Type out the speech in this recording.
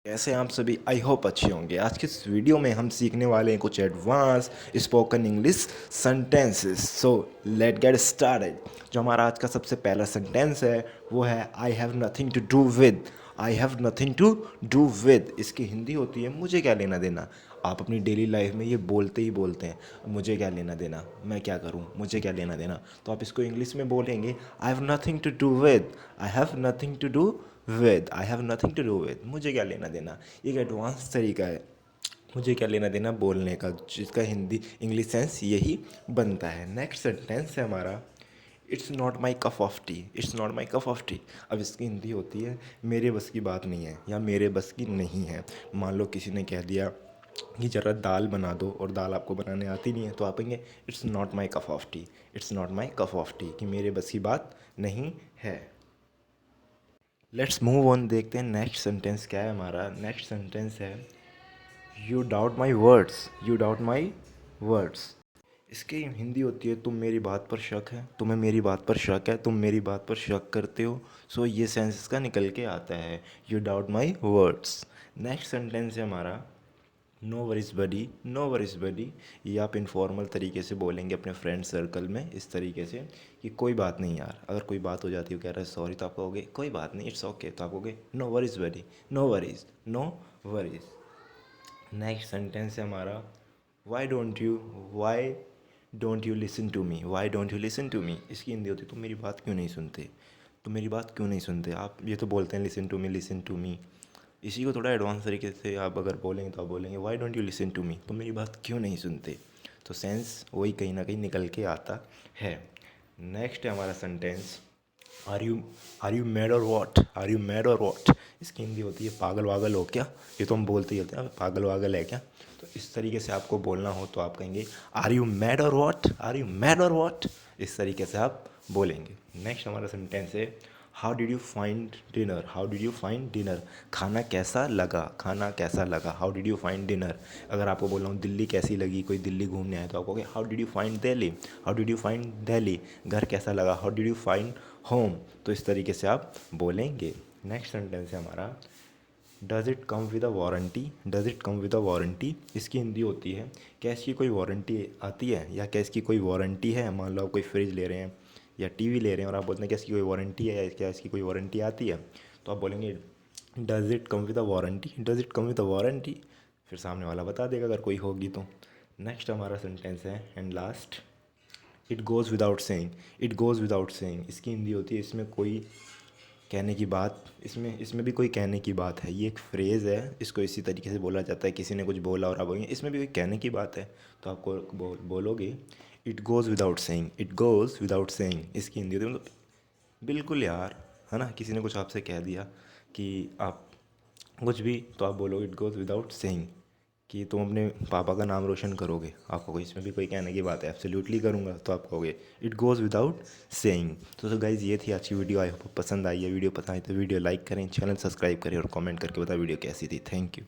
कैसे हैं आप सभी। आई होप अच्छे होंगे। आज के इस वीडियो में हम सीखने वाले हैं कुछ advance spoken English sentences. So let get started. जो हमारा आज का सबसे पहला सेंटेंस है वो है I have nothing to do with. I have nothing to do with, इसकी हिंदी होती है मुझे क्या लेना देना। आप अपनी डेली लाइफ में ये बोलते ही बोलते हैं, मुझे क्या लेना देना, मैं क्या करूं, मुझे क्या लेना देना। तो आप इसको इंग्लिश में बोलेंगे I have nothing to do with. I have nothing to do with. I have nothing to do with, मुझे क्या लेना देना। एक एडवांस तरीका है मुझे क्या लेना देना बोलने का, जिसका हिंदी इंग्लिश सेंस यही बनता है। नेक्स्ट सेंटेंस है हमारा it's not my cup of T. It's not my cup of T, अब इसकी हिंदी होती है मेरे बस की बात नहीं है या मेरे बस की नहीं है। मान लो किसी ने कह दिया कि ज़रा दाल बना दो और दाल आपको बनाने आती नहीं है, तो आप कहेंगे it's not my cup of T. It's not my cup of T, कि मेरे बस की बात नहीं है। लेट्स मूव ऑन, देखते हैं नेक्स्ट सेंटेंस क्या है हमारा। नेक्स्ट सेंटेंस है you doubt my words. You doubt my words, इसकी हिंदी होती है तुम मेरी बात पर शक है, तुम्हें मेरी बात पर शक है, तुम मेरी बात पर शक करते हो। सो ये सेंस इसका निकल के आता है you doubt my words. Next sentence है हमारा no worries buddy. No worries बडी, ये आप इनफॉर्मल तरीके से बोलेंगे अपने फ्रेंड सर्कल में इस तरीके से कि कोई बात नहीं यार। अगर कोई बात हो जाती है, कह रहा है सॉरी, तो आप कहोगे कोई बात नहीं, इट्स ओके, तो आप कहोगे no worries buddy. No worries, no worries. Next sentence है हमारा why don't you listen to me. Why don't you listen to me, इसकी हिंदी होती है तुम मेरी बात क्यों नहीं सुनते। तुम मेरी बात क्यों नहीं सुनते। आप ये तो बोलते हैं listen to me, listen to me. इसी को थोड़ा एडवांस तरीके से आप अगर बोलेंगे तो आप बोलेंगे why don't you listen to me, तुम मेरी बात क्यों नहीं सुनते। तो सेंस वही कहीं ना कहीं निकल के आता है। नेक्स्ट है हमारा सेंटेंस आर यू मैड और वॉट। आर यू मैड और वॉट, इसकी हिंदी होती है पागल वागल हो क्या। ये तो हम बोलते ही होते हैं पागल वागल है क्या। तो इस तरीके से आपको बोलना हो तो आप कहेंगे आर यू मैड और वॉट। आर यू मैड और वॉट, इस तरीके से आप बोलेंगे। नेक्स्ट हमारा सेंटेंस है how did you find dinner. How did you find dinner, खाना कैसा लगा। खाना कैसा लगा, how did you find dinner. अगर आपको बोल रहा हूँ दिल्ली कैसी लगी, कोई दिल्ली घूमने आए, तो आप कहोगे how did you find Delhi. How did you find Delhi, घर कैसा लगा, how did you find home. तो इस तरीके से आप बोलेंगे। नेक्स्ट सेंटेंस है हमारा does it come with a warranty. Does it come with a warranty, इसकी हिंदी होती है क्या इसकी कोई वारंटी आती है, या क्या इसकी कोई वारंटी है। मान लो आप कोई फ्रिज ले रहे हैं या टीवी ले रहे हैं और आप बोलते हैं क्या इसकी कोई वारंटी है या क्या इसकी कोई वारंटी आती है, तो आप बोलेंगे does it come with a warranty. Does it come with a warranty, फिर सामने वाला बता देगा अगर कोई होगी तो। नेक्स्ट हमारा सेंटेंस है and last it goes without saying. It goes without saying, इसकी हिंदी होती है इसमें कोई कहने की बात, इसमें इसमें भी कोई कहने की बात है। ये एक फ्रेज़ है, इसको इसी तरीके से बोला जाता है किसी ने कुछ बोला और आप बोलेंगे इसमें भी कोई कहने की बात है, तो आपको बोलोगे it goes without saying. It goes without saying, इसकी हिंदी होती है मतलब बिल्कुल यार, है ना। किसी ने कुछ आपसे कह दिया कि आप कुछ भी, तो आप बोलोगे इट गोज़ विदाउट सेइंग कि तुम अपने पापा का नाम रोशन करोगे। आप कहोगे इसमें भी कोई कहने की बात है, एब्सोल्युटली करूँगा, तो आप कहोगे इट गोज़ विदाउट सेइंग। तो गाइज़ ये थी आज की वीडियो। आई होप पसंद आई है। वीडियो पसंद आई तो वीडियो लाइक करें, चैनल सब्सक्राइब करें और कमेंट करके बताएं वीडियो कैसी थी। Thank you.